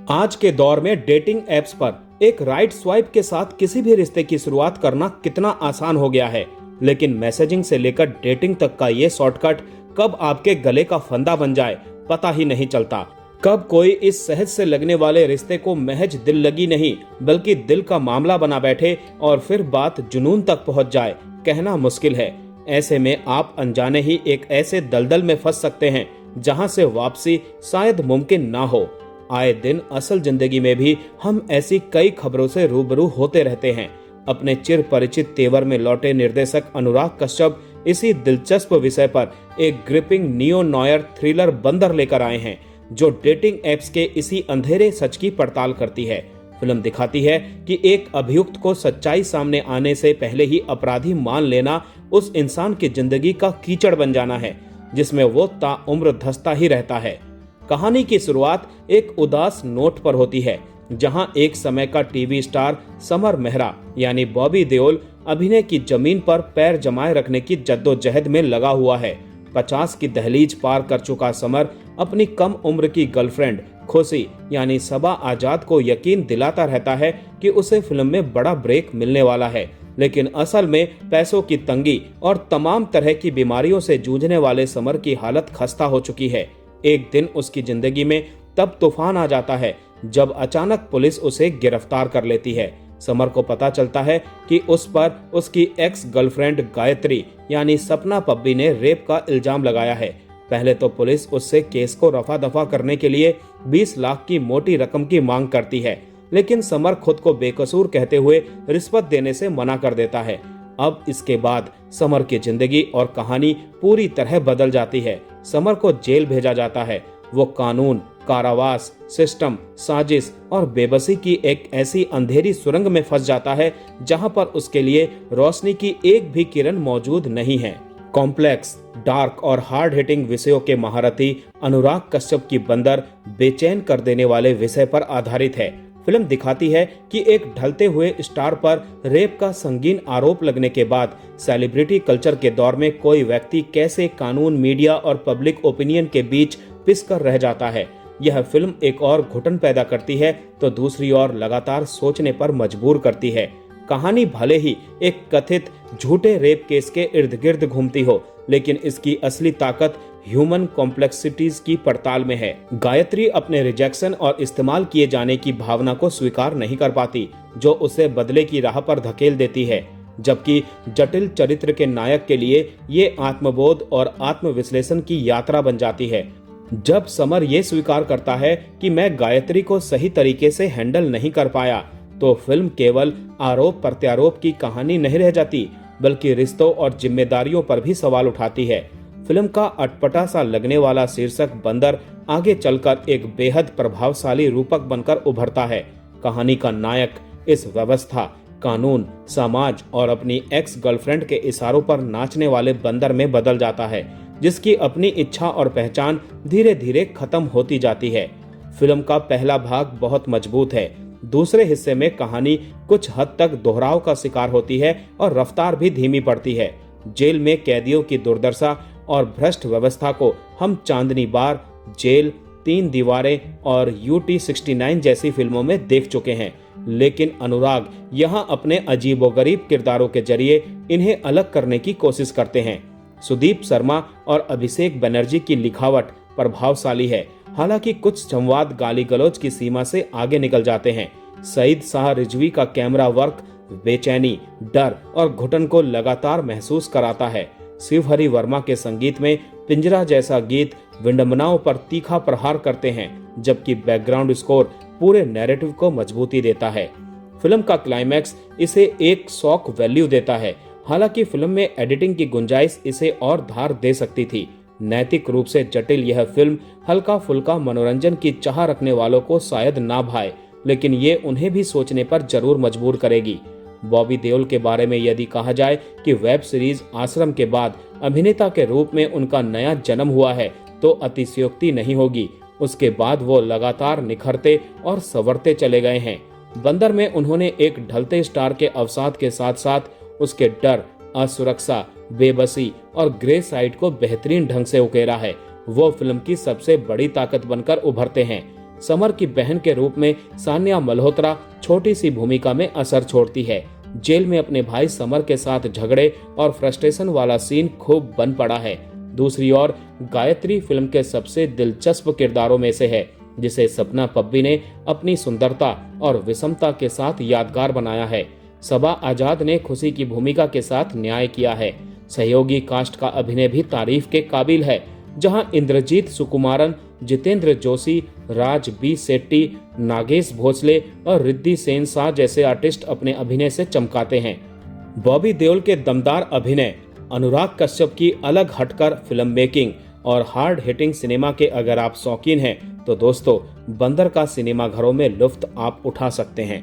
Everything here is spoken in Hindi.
आज के दौर में डेटिंग एप्स पर एक राइट स्वाइप के साथ किसी भी रिश्ते की शुरुआत करना कितना आसान हो गया है, लेकिन मैसेजिंग से लेकर डेटिंग तक का ये शॉर्टकट कब आपके गले का फंदा बन जाए पता ही नहीं चलता। कब कोई इस सहज से लगने वाले रिश्ते को महज दिल लगी नहीं बल्कि दिल का मामला बना बैठे और फिर बात जुनून तक पहुंच जाए, कहना मुश्किल है। ऐसे में आप अनजाने ही एक ऐसे दलदल में फंस सकते हैं जहां से वापसी शायद मुमकिन ना हो। आए दिन असल जिंदगी में भी हम ऐसी कई खबरों से रूबरू होते रहते हैं। अपने चिर परिचित तेवर में लौटे निर्देशक अनुराग कश्यप इसी दिलचस्प विषय पर एक ग्रिपिंग नियो नॉयर थ्रिलर बंदर लेकर आए हैं, जो डेटिंग एप्स के इसी अंधेरे सच की पड़ताल करती है। फिल्म दिखाती है कि एक अभियुक्त को सच्चाई सामने आने से पहले ही अपराधी मान लेना उस इंसान की जिंदगी का कीचड़ बन जाना है जिसमें वो ताउम्र धंसता ही रहता है। कहानी की शुरुआत एक उदास नोट पर होती है, जहां एक समय का टीवी स्टार समर मेहरा यानी बॉबी देओल अभिनय की जमीन पर पैर जमाए रखने की जद्दोजहद में लगा हुआ है। 50 की दहलीज पार कर चुका समर अपनी कम उम्र की गर्लफ्रेंड खुशी यानी सबा आजाद को यकीन दिलाता रहता है कि उसे फिल्म में बड़ा ब्रेक मिलने वाला है, लेकिन असल में पैसों की तंगी और तमाम तरह की बीमारियों से जूझने वाले समर की हालत खस्ता हो चुकी है। एक दिन उसकी जिंदगी में तब तूफान आ जाता है जब अचानक पुलिस उसे गिरफ्तार कर लेती है। समर को पता चलता है कि उस पर उसकी एक्स गर्लफ्रेंड गायत्री यानी सपना पब्बी ने रेप का इल्जाम लगाया है। पहले तो पुलिस उससे केस को रफा दफा करने के लिए 20 लाख की मोटी रकम की मांग करती है, लेकिन समर खुद को बेकसूर कहते हुए रिश्वत देने से मना कर देता है। अब इसके बाद समर की जिंदगी और कहानी पूरी तरह बदल जाती है। समर को जेल भेजा जाता है। वो कानून, कारावास, सिस्टम, साजिश और बेबसी की एक ऐसी अंधेरी सुरंग में फंस जाता है जहां पर उसके लिए रोशनी की एक भी किरण मौजूद नहीं है। कॉम्प्लेक्स, डार्क और हार्ड हिटिंग विषयों के महारथी अनुराग कश्यप की बंदर बेचैन कर देने वाले विषय पर आधारित है। फिल्म दिखाती है कि एक ढलते हुए स्टार पर रेप का संगीन आरोप लगने के बाद सेलिब्रिटी कल्चर के दौर में कोई व्यक्ति कैसे कानून, मीडिया और पब्लिक ओपिनियन के बीच पिसकर रह जाता है। यह फिल्म एक और घुटन पैदा करती है तो दूसरी ओर लगातार सोचने पर मजबूर करती है। कहानी भले ही एक कथित झूठे रेप केस के इर्द गिर्द घूमती हो, लेकिन इसकी असली ताकत ह्यूमन कॉम्प्लेक्सिटीज की पड़ताल में है। गायत्री अपने रिजेक्शन और इस्तेमाल किए जाने की भावना को स्वीकार नहीं कर पाती, जो उसे बदले की राह पर धकेल देती है, जबकि जटिल चरित्र के नायक के लिए ये आत्मबोध और आत्मविश्लेषण की यात्रा बन जाती है। जब समर ये स्वीकार करता है कि मैं गायत्री को सही तरीके से हैंडल नहीं कर पाया, तो फिल्म केवल आरोप प्रत्यारोप की कहानी नहीं रह जाती, बल्कि रिश्तों और जिम्मेदारियों पर भी सवाल उठाती है। फिल्म का अटपटा सा लगने वाला शीर्षक बंदर आगे चलकर एक बेहद प्रभावशाली रूपक बनकर उभरता है। कहानी का नायक इस व्यवस्था, कानून, समाज और अपनी एक्स गर्लफ्रेंड के इशारों पर नाचने वाले बंदर में बदल जाता है, जिसकी अपनी इच्छा और पहचान धीरे धीरे खत्म होती जाती है। फिल्म का पहला भाग बहुत मजबूत है। दूसरे हिस्से में कहानी कुछ हद तक दोहराव का शिकार होती है और रफ्तार भी धीमी पड़ती है। जेल में कैदियों की दुर्दशा और भ्रष्ट व्यवस्था को हम चांदनी बार, जेल, 3 दीवारें और यूटी 69 जैसी फिल्मों में देख चुके हैं, लेकिन अनुराग यहाँ अपने अजीबोगरीब किरदारों के जरिए इन्हें अलग करने की कोशिश करते हैं। सुदीप शर्मा और अभिषेक बनर्जी की लिखावट प्रभावशाली है, हालांकि कुछ संवाद गाली गलौज की सीमा से आगे निकल जाते हैं। सईद शाह रिजवी का कैमरा वर्क बेचैनी, डर और घुटन को लगातार महसूस कराता है। शिवहरी वर्मा के संगीत में पिंजरा जैसा गीत विडंबनाओं पर तीखा प्रहार करते हैं, जबकि बैकग्राउंड स्कोर पूरे नैरेटिव को मजबूती देता है। फिल्म का क्लाइमैक्स इसे एक शॉक वैल्यू देता है, हालांकि फिल्म में एडिटिंग की गुंजाइश इसे और धार दे सकती थी। नैतिक रूप से जटिल यह फिल्म हल्का फुल्का मनोरंजन की चाह रखने वालों को शायद ना भाए, लेकिन ये उन्हें भी सोचने पर जरूर मजबूर करेगी। बॉबी देओल के बारे में यदि कहा जाए कि वेब सीरीज आश्रम के बाद अभिनेता के रूप में उनका नया जन्म हुआ है, तो अतिशयोक्ति नहीं होगी। उसके बाद वो लगातार निखरते और संवरते चले गए हैं। बंदर में उन्होंने एक ढलते स्टार के अवसाद के साथ साथ उसके डर, असुरक्षा, बेबसी और ग्रे साइड को बेहतरीन ढंग से उकेरा है। वो फिल्म की सबसे बड़ी ताकत बनकर उभरते हैं। समर की बहन के रूप में सान्या मल्होत्रा छोटी सी भूमिका में असर छोड़ती है। जेल में अपने भाई समर के साथ झगड़े और फ्रस्ट्रेशन वाला सीन खूब बन पड़ा है। दूसरी ओर गायत्री फिल्म के सबसे दिलचस्प किरदारों में से है, जिसे सपना पब्बी ने अपनी सुंदरता और विषमता के साथ यादगार बनाया है। सबा आजाद ने खुशी की भूमिका के साथ न्याय किया है। सहयोगी कास्ट का अभिनय भी तारीफ के काबिल है, जहां इंद्रजीत सुकुमारन, जितेंद्र जोशी, राज बी सेट्टी, नागेश भोसले और रिद्धि सेन शाह जैसे आर्टिस्ट अपने अभिनय से चमकाते हैं। बॉबी देओल के दमदार अभिनय, अनुराग कश्यप की अलग हटकर फिल्म मेकिंग और हार्ड हिटिंग सिनेमा के अगर आप शौकीन हैं तो दोस्तों बंदर का सिनेमा घरों में लुत्फ आप उठा सकते हैं।